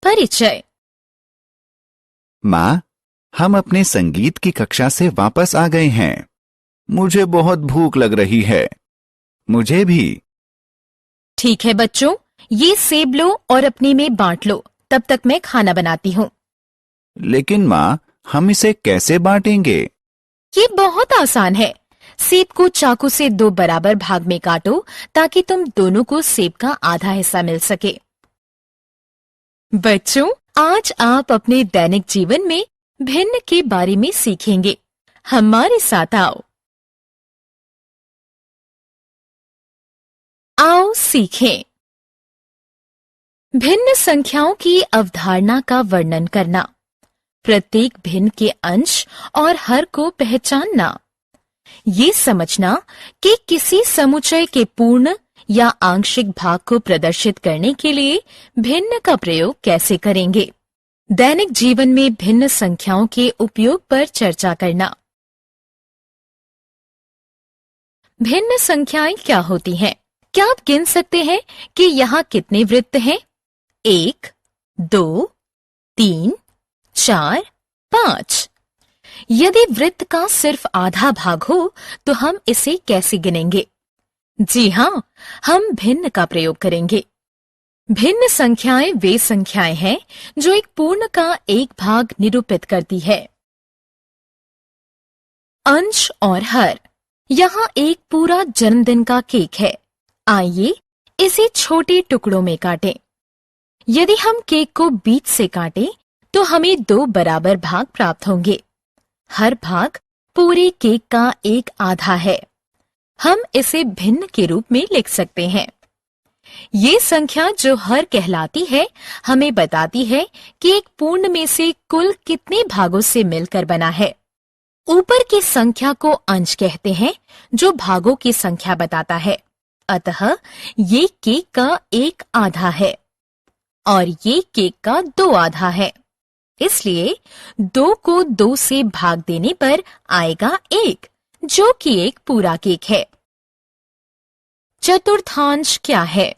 परिचय। माँ, हम अपने संगीत की कक्षा से वापस आ गए हैं। मुझे बहुत भूख लग रही है। मुझे भी। ठीक है बच्चों, ये सेब लो और अपने में बांट लो। तब तक मैं खाना बनाती हूँ। लेकिन माँ, हम इसे कैसे बांटेंगे? ये बहुत आसान है। सेब को चाकू से 2 बराबर भाग में काटो ताकि तुम दोनों को सेब का आधा हिस्सा मिल सके। बच्चों, आज आप अपने दैनिक जीवन में भिन्न के बारे में सीखेंगे। हमारे साथ आओ। आओ सीखें। भिन्न संख्याओं की अवधारणा का वर्णन करना, प्रत्येक भिन्न के अंश और हर को पहचानना, ये समझना कि किसी समुच्चय के पूर्ण या आंशिक भाग को प्रदर्शित करने के लिए भिन्न का प्रयोग कैसे करेंगे। दैनिक जीवन में भिन्न संख्याओं के उपयोग पर चर्चा करना। भिन्न संख्याएं क्या होती हैं? क्या आप गिन सकते हैं कि यहाँ कितने वृत्त हैं? 1, 2, 3, 4, 5। यदि वृत्त का सिर्फ आधा भाग हो तो हम इसे कैसे गिनेंगे? जी हाँ, हम भिन्न का प्रयोग करेंगे। भिन्न संख्याएं वे संख्याएं हैं जो एक पूर्ण का एक भाग निरूपित करती है। अंश और हर। यहाँ एक पूरा जन्मदिन का केक है। आइए इसे छोटे टुकड़ों में काटें। यदि हम केक को बीच से काटें तो हमें 2 बराबर भाग प्राप्त होंगे। हर भाग पूरे केक का एक आधा है। हम इसे भिन्न के रूप में लिख सकते हैं। ये संख्या जो हर कहलाती है, हमें बताती है कि एक पूर्ण में से कुल कितने भागों से मिलकर बना है। ऊपर की संख्या को अंश कहते हैं, जो भागों की संख्या बताता है। अतः ये केक का एक आधा है और ये केक का 2 आधा है। इसलिए 2 को 2 से भाग देने पर आएगा 1, जो कि एक पूरा केक है। चतुर्थांश क्या है?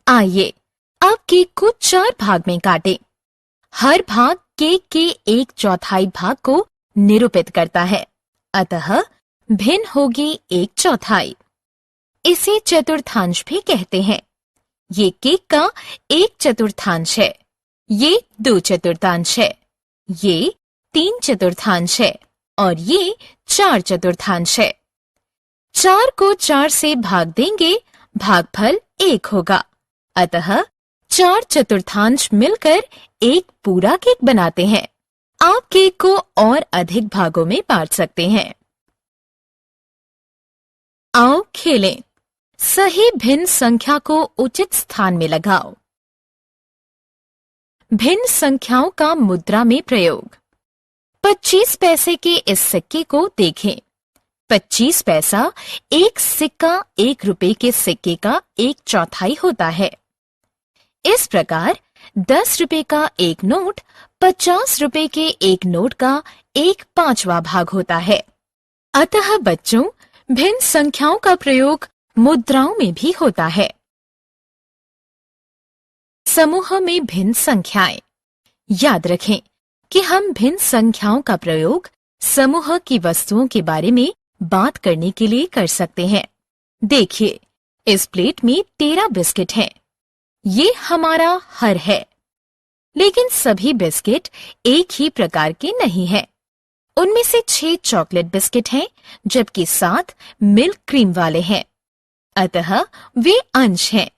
आइए अब केक को 4 भाग में काटें। हर भाग केक के 1/4 भाग को निरूपित करता है। अतः भिन्न होगी 1/4। इसे चतुर्थांश भी कहते हैं। ये केक का 1/4 है, ये 2/4 है, ये 3/4 है और ये 4/4 है। 4 को 4 से भाग देंगे, भागफल 1 होगा। अतः 4/4 मिलकर एक पूरा केक बनाते हैं। आप केक को और अधिक भागों में बांट सकते हैं। आओ खेलें। सही भिन्न संख्या को उचित स्थान में लगाओ। भिन्न संख्याओं का मुद्रा में प्रयोग। 25 पैसे के इस सिक्के को देखें। 25 पैसा एक सिक्का 1 रुपए के सिक्के का 1/4 होता है। इस प्रकार 10 रुपए का एक नोट 50 रुपए के एक नोट का 1/5वां भाग होता है। अतः बच्चों, भिन्न संख्याओं का प्रयोग मुद्राओं में भी होता है। समूह में भिन्न संख्याएं। याद रखें कि हम भिन्न संख्याओं का प्रयोग समूह की वस्तुओं के बारे में बात करने के लिए कर सकते हैं। देखिए, इस प्लेट में 13 बिस्किट हैं। ये हमारा हर है। लेकिन सभी बिस्किट एक ही प्रकार के नहीं हैं। उनमें से 6 चॉकलेट बिस्किट हैं, जबकि 7 मिल्क क्रीम वाले हैं। अतः वे अंश हैं।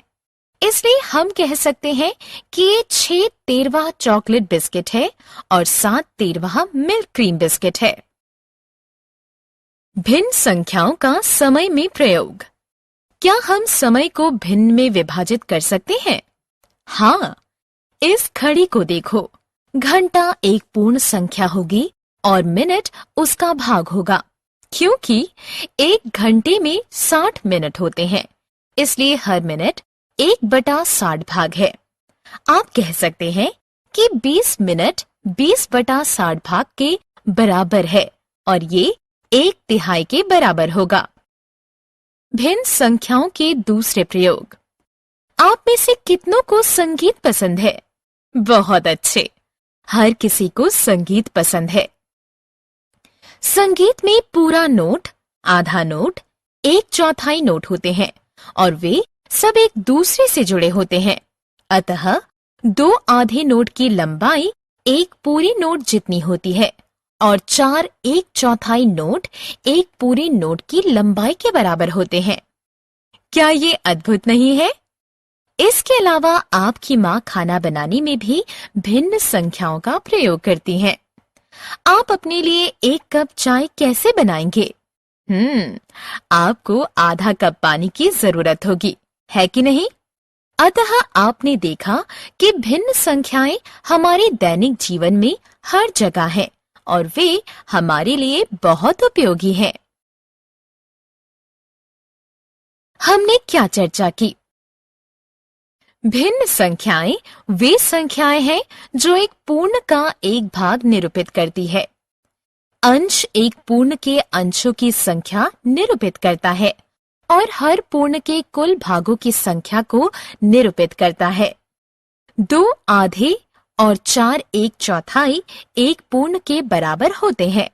इसलिए हम कह सकते हैं कि ये 6 13वां चॉकलेट बिस्किट है और 7 13वां मिल्क क्रीम बिस्किट है। भिन्न संख्याओं का समय में प्रयोग। क्या हम समय को भिन्न में विभाजित कर सकते हैं? हाँ, इस घड़ी को देखो। घंटा एक पूर्ण संख्या होगी और मिनट उसका भाग होगा, क्योंकि एक घंटे में 60 मिनट होते हैं। इसलिए हर मिनट 1/60 भाग है। आप कह सकते हैं कि 20 मिनट 20/60 भाग के बराबर है और ये 1/3 के बराबर होगा। भिन्न संख्याओं के दूसरे प्रयोग। आप में से कितनों को संगीत पसंद है? बहुत अच्छे। हर किसी को संगीत पसंद है। संगीत में पूरा नोट, आधा नोट, एक चौथाई नोट होते हैं और वे सब एक दूसरे से जुड़े होते हैं। अतः दो आधे नोट की लंबाई एक पूरी नोट जितनी होती है और चार एक चौथाई नोट एक पूरी नोट की लंबाई के बराबर होते हैं। क्या ये अद्भुत नहीं है? इसके अलावा आपकी माँ खाना बनाने में भी भिन्न संख्याओं का प्रयोग करती हैं। आप अपने लिए एक कप चाय कैसे बनाएंगे? आपको आधा कप पानी की जरूरत होगी, है कि नहीं? अतः आपने देखा कि भिन्न संख्याएं हमारे दैनिक जीवन में हर जगह हैं और वे हमारे लिए बहुत उपयोगी हैं। हमने क्या चर्चा की? भिन्न संख्याएं वे संख्याएं हैं जो एक पूर्ण का एक भाग निरूपित करती है। अंश एक पूर्ण के अंशों की संख्या निरूपित करता है और हर पूर्ण के कुल भागों की संख्या को निरूपित करता है। दो आधे और चार एक चौथाई एक पूर्ण के बराबर होते हैं।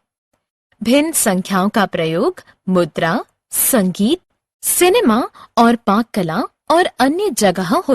भिन्न संख्याओं का प्रयोग मुद्रा, संगीत, सिनेमा और पाक कला और अन्य जगहों